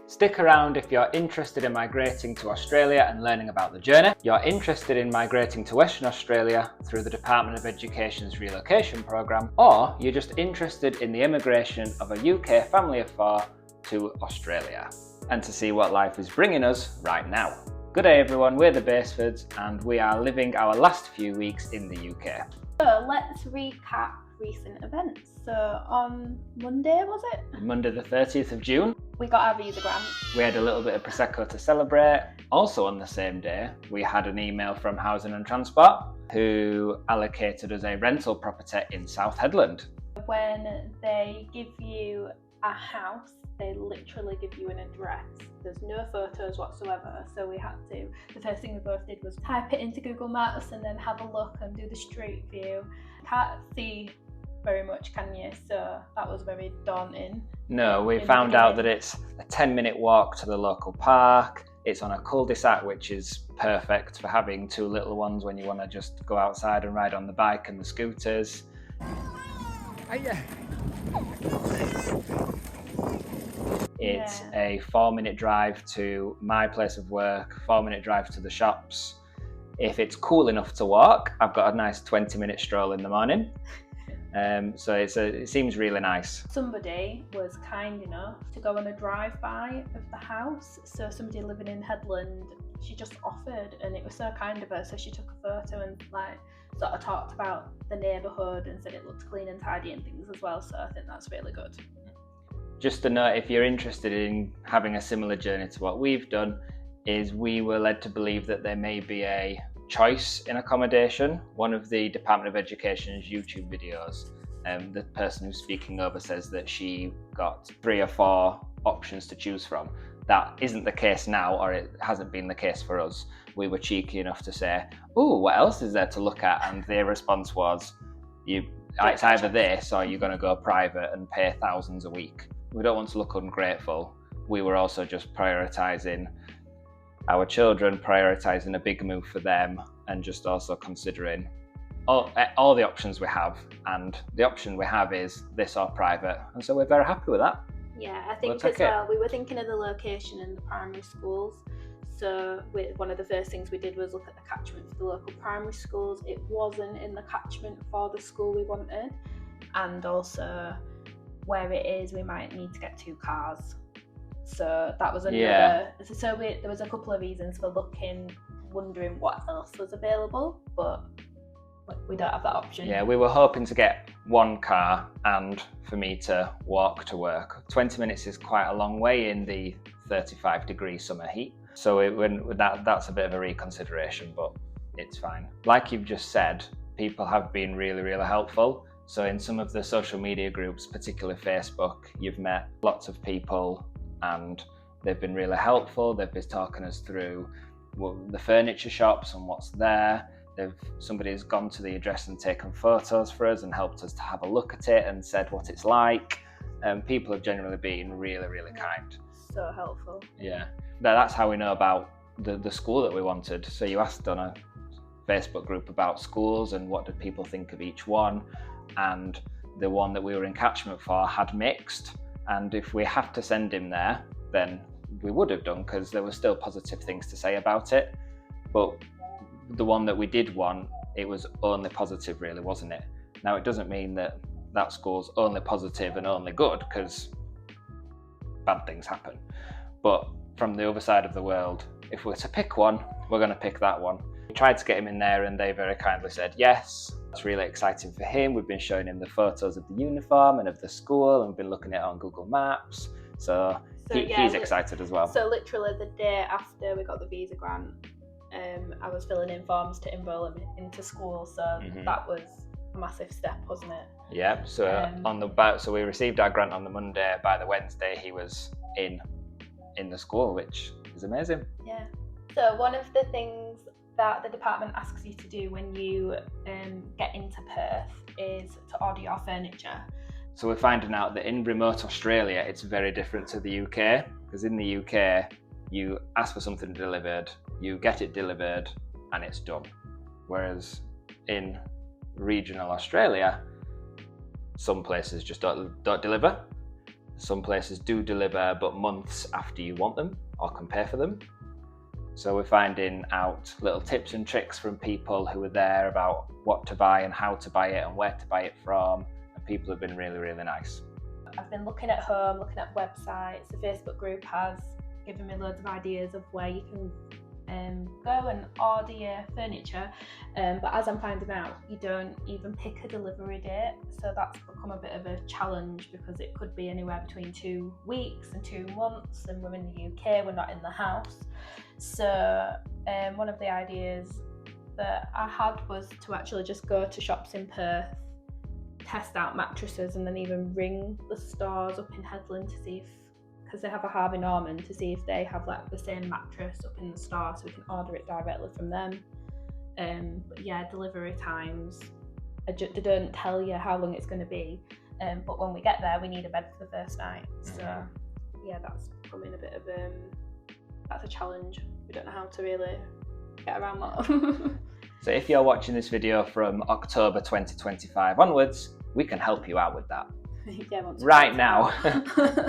Stick around if you're interested in migrating to Australia and learning about the journey, you're interested in migrating to Western Australia through the Department of Education's relocation programme, or you're just interested in the immigration of a UK family of four to Australia, and to see what life is bringing us right now. Good day everyone, we're the Basefords and we are living our last few weeks in the UK. So let's recap recent events. So on Monday, was it? Monday the 30th of June. We got our visa grant. We had a little bit of Prosecco to celebrate. Also on the same day, we had an email from Housing and Transport who allocated us a rental property in South Headland. When they give you a house, they literally give you an address. There's no photos whatsoever, so we had to, the first thing we both did was type it into Google Maps and then have a look and do the street view. Can't see very much, can you? So that was very daunting. No, we found out that it's a 10-minute walk to the local park. It's on a cul-de-sac, which is perfect for having two little ones when you want to just go outside and ride on the bike and the scooters. It's a 4-minute drive to my place of work, 4-minute drive to the shops. If it's cool enough to walk, I've got a nice 20-minute stroll in the morning. So it seems really nice. Somebody was kind enough to go on a drive-by of the house. So somebody living in Headland, she just offered, and it was so kind of her. So she took a photo and sort of talked about the neighbourhood and said it looked clean and tidy and things as well. So I think that's really good. Just a note, if you're interested in having a similar journey to what we've done, is we were led to believe that there may be a choice in accommodation. One of the Department of Education's YouTube videos, the person who's speaking over says that she got 3 or 4 options to choose from. That isn't the case now, or it hasn't been the case for us. We were cheeky enough to say, "Oh, what else is there to look at?" And their response was, "It's either this or you're going to go private and pay thousands a week." We don't want to look ungrateful. We were also just prioritising our children, prioritising a big move for them, and just also considering all the options we have. And the option we have is this or private, and so we're very happy with that. Yeah, I think as well, we were thinking of the location in the primary schools. So one of the first things we did was look at the catchment for the local primary schools. It wasn't in the catchment for the school we wanted, and also where it is, we might need to get 2 cars. So that was another. Yeah. So there was a couple of reasons for looking, wondering what else was available, but we don't have that option. Yeah, we were hoping to get 1 car and for me to walk to work. 20 minutes is quite a long way in the 35-degree summer heat. So that's a bit of a reconsideration, but it's fine. Like you've just said, people have been really, really helpful. So in some of the social media groups, particularly Facebook, you've met lots of people and they've been really helpful. They've been talking us through the furniture shops and what's there. Somebody's gone to the address and taken photos for us and helped us to have a look at it and said what it's like. People have generally been really, really kind. So helpful. Yeah, that's how we know about the school that we wanted. So you asked on a Facebook group about schools and what did people think of each one. And the one that we were in catchment for had mixed, and if we have to send him there, then we would have done, because there were still positive things to say about it. But the one that we did want, it was only positive really, wasn't it? Now it doesn't mean that school's only positive and only good, because bad things happen. But from the other side of the world, if we're to pick one, we're going to pick that one. We tried to get him in there and they very kindly said yes. It's really exciting for him. We've been showing him the photos of the uniform and of the school, and we've been looking at it on Google Maps. So he's excited as well. So literally the day after we got the visa grant, I was filling in forms to enrol him into school. So that was a massive step, wasn't it? Yeah. So so we received our grant on the Monday. By the Wednesday, he was in the school, which is amazing. Yeah. So one of the things that the department asks you to do when you get into Perth is to order your furniture. So we're finding out that in remote Australia, it's very different to the UK, because in the UK, you ask for something delivered, you get it delivered, and it's done. Whereas in regional Australia, some places just don't deliver. Some places do deliver, but months after you want them or can pay for them. So we're finding out little tips and tricks from people who are there about what to buy and how to buy it and where to buy it from. And people have been really, really nice. I've been looking at home, looking at websites. The Facebook group has given me loads of ideas of where you can go and order your furniture, but as I'm finding out, you don't even pick a delivery date, so that's become a bit of a challenge because it could be anywhere between 2 weeks and 2 months, and we're in the UK, we're not in the house. So one of the ideas that I had was to actually just go to shops in Perth, test out mattresses, and then even ring the stores up in Headland to see if, because they have a Harvey Norman, to see if they have like the same mattress up in the store, so we can order it directly from them. But yeah, delivery times, they don't tell you how long it's going to be, but when we get there we need a bed for the first night. So yeah, that's becoming a bit of that's a challenge. We don't know how to really get around that. So if you're watching this video from October 2025 onwards, we can help you out with that. Yeah, right now,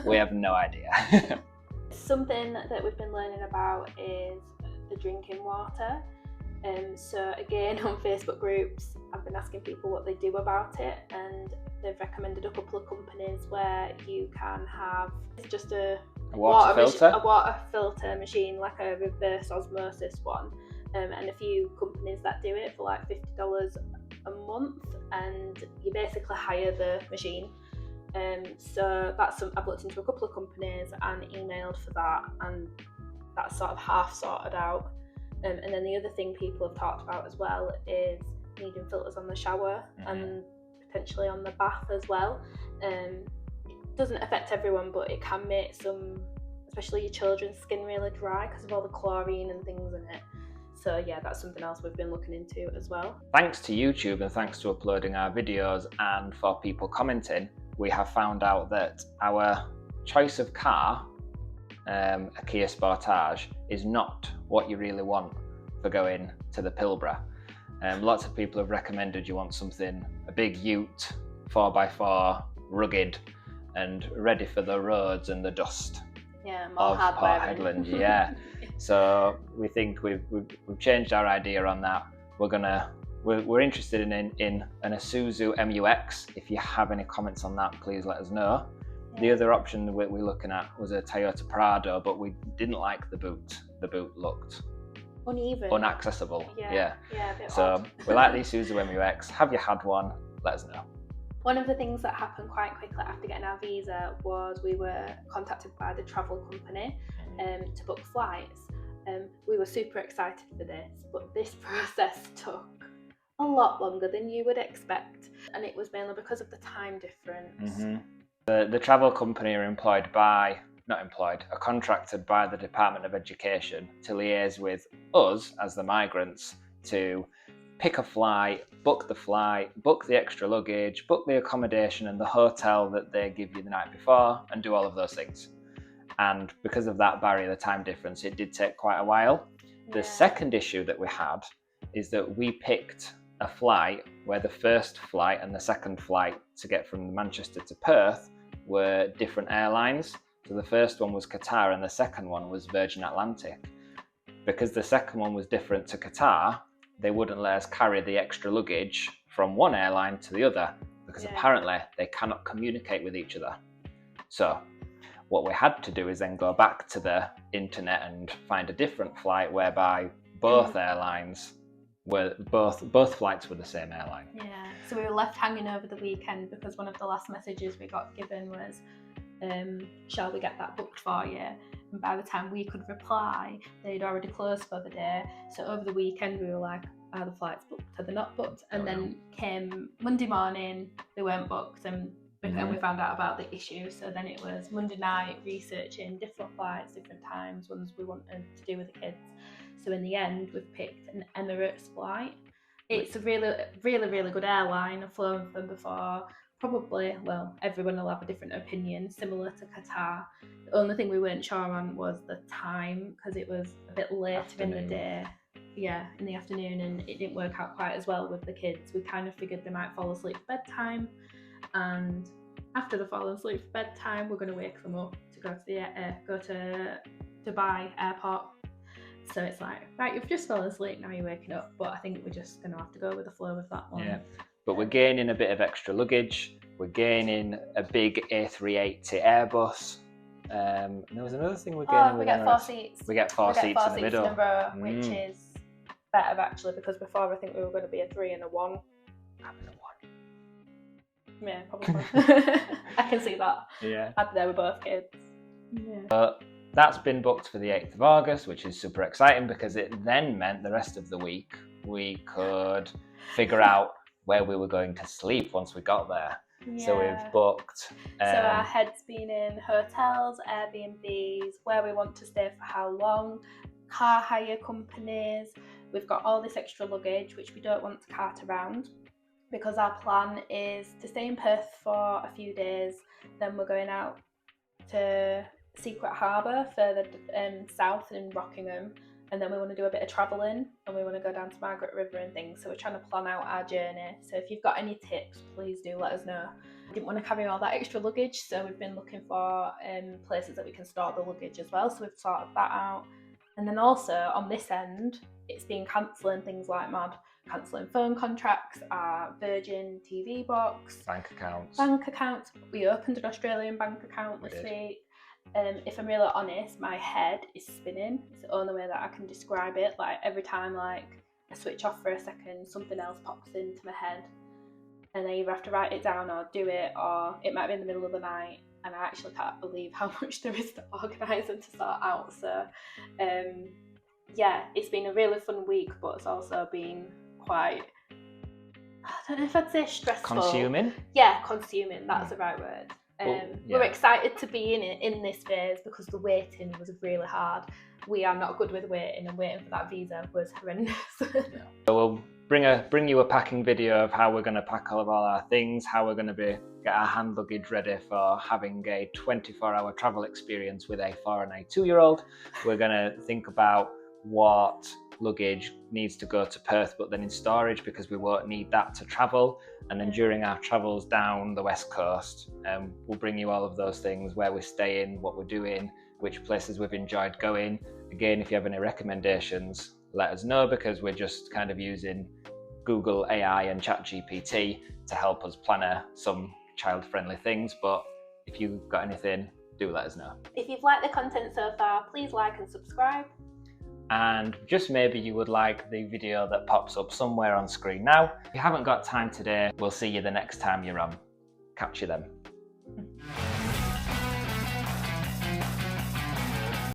we have no idea. Something that we've been learning about is the drinking water. So again, on Facebook groups, I've been asking people what they do about it, and they've recommended a couple of companies where you can have just a water filter machine, like a reverse osmosis one, and a few companies that do it for like $50 a month, and you basically hire the machine. So that's I've looked into a couple of companies and emailed for that, and that's sort of half sorted out. And then the other thing people have talked about as well is needing filters on the shower and potentially on the bath as well. It doesn't affect everyone, but it can make some, especially your children's skin, really dry because of all the chlorine and things in it. So yeah, that's something else we've been looking into as well. Thanks to YouTube and thanks to uploading our videos and for people commenting, we have found out that our choice of car, a Kia Sportage, is not what you really want for going to the Pilbara. Lots of people have recommended you want something, a big ute, 4x4, rugged and ready for the roads and the dust of Port Hedland. Yeah. So we think we've changed our idea on that. We're interested in an Isuzu MU-X. If you have any comments on that, please let us know. Yeah. The other option we're looking at was a Toyota Prado, but we didn't like the boot. The boot looked uneven, unaccessible. Yeah. A bit so odd. We like the Isuzu MU-X. Have you had one? Let us know. One of the things that happened quite quickly after getting our visa was we were contacted by the travel company to book flights. We were super excited for this, but this process took a lot longer than you would expect, and it was mainly because of the time difference. The travel company are contracted by the Department of Education to liaise with us as the migrants to pick a flight, book the extra luggage, book the accommodation and the hotel that they give you the night before, and do all of those things. And because of that barrier, the time difference, it did take quite a while. The second issue that we had is that we picked a flight where the first flight and the second flight to get from Manchester to Perth were different airlines. So the first one was Qatar and the second one was Virgin Atlantic. Because the second one was different to Qatar, they wouldn't let us carry the extra luggage from one airline to the other because apparently they cannot communicate with each other. So what we had to do is then go back to the internet and find a different flight whereby both airlines were both flights were the same airline. Yeah, so we were left hanging over the weekend because one of the last messages we got given was, shall we get that booked for you? And by the time we could reply, they'd already closed for the day. So over the weekend we were like, are the flights booked? Are they not booked? And then came Monday morning, they weren't booked, and we found out about the issue. So then it was Monday night researching different flights, different times, ones we wanted to do with the kids. So in the end, we've picked an Emirates flight. It's a really, really, really good airline. I've flown with them before. Probably, well, everyone will have a different opinion, similar to Qatar. The only thing we weren't sure on was the time, because it was a bit later in the day. Yeah, in the afternoon, and it didn't work out quite as well with the kids. We kind of figured they might fall asleep at bedtime, and after they've fallen asleep for bedtime, we're going to wake them up to go to Dubai airport. So it's like, right, you've just fallen asleep, now you're waking up. But I think we're just going to have to go with the flow with that one. Yeah, but we're gaining a bit of extra luggage. We're gaining a big A380 Airbus. And there was another thing we're gaining. We get 4 seats. We get four seats in the middle. In a row, which is better actually, because before I think we were going to be a 3 and a 1. Having a 1. Yeah, probably. I can see that. Yeah. I'd be there with both kids. Yeah. But that's been booked for the 8th of August, which is super exciting because it then meant the rest of the week we could figure out where we were going to sleep once we got there. Yeah. So we've booked. So our head's been in hotels, Airbnbs, where we want to stay for how long, car hire companies. We've got all this extra luggage which we don't want to cart around, because our plan is to stay in Perth for a few days. Then we're going out to Secret Harbour further south in Rockingham, and then we want to do a bit of travelling and we want to go down to Margaret River and things. So we're trying to plan out our journey. So if you've got any tips, please do let us know. I didn't want to carry all that extra luggage, so we've been looking for places that we can store the luggage as well. So we've sorted that out. And then also on this end, it's been cancelling things like mad. Cancelling phone contracts, our Virgin TV box, bank accounts. We opened an Australian bank account this week. If I'm really honest, my head is spinning. It's the only way that I can describe it. Like every time I switch off for a second, something else pops into my head, and I either have to write it down or do it, or it might be in the middle of the night, and I actually can't believe how much there is to organise and to sort out. So yeah, it's been a really fun week, but it's also been quite, I don't know if I'd say stressful. Consuming? Yeah, consuming, that's the right word. We're excited to be in this phase because the waiting was really hard. We are not good with waiting, and waiting for that visa was horrendous. So we'll bring you a packing video of how we're going to pack all of our things, how we're going to get our hand luggage ready for having a 24-hour travel experience with a 4 and a 2-year-old. We're going to think about what luggage needs to go to Perth but then in storage, because we won't need that to travel. And then during our travels down the west coast, we'll bring you all of those things, where we're staying, what we're doing, which places we've enjoyed going. Again, if you have any recommendations, let us know, because we're just kind of using Google AI and ChatGPT to help us plan some child-friendly things. But if you've got anything, do let us know. If you've liked the content so far, please like and subscribe. And just maybe you would like the video that pops up somewhere on screen now. If you haven't got time today, we'll see you the next time you're on. Catch you then.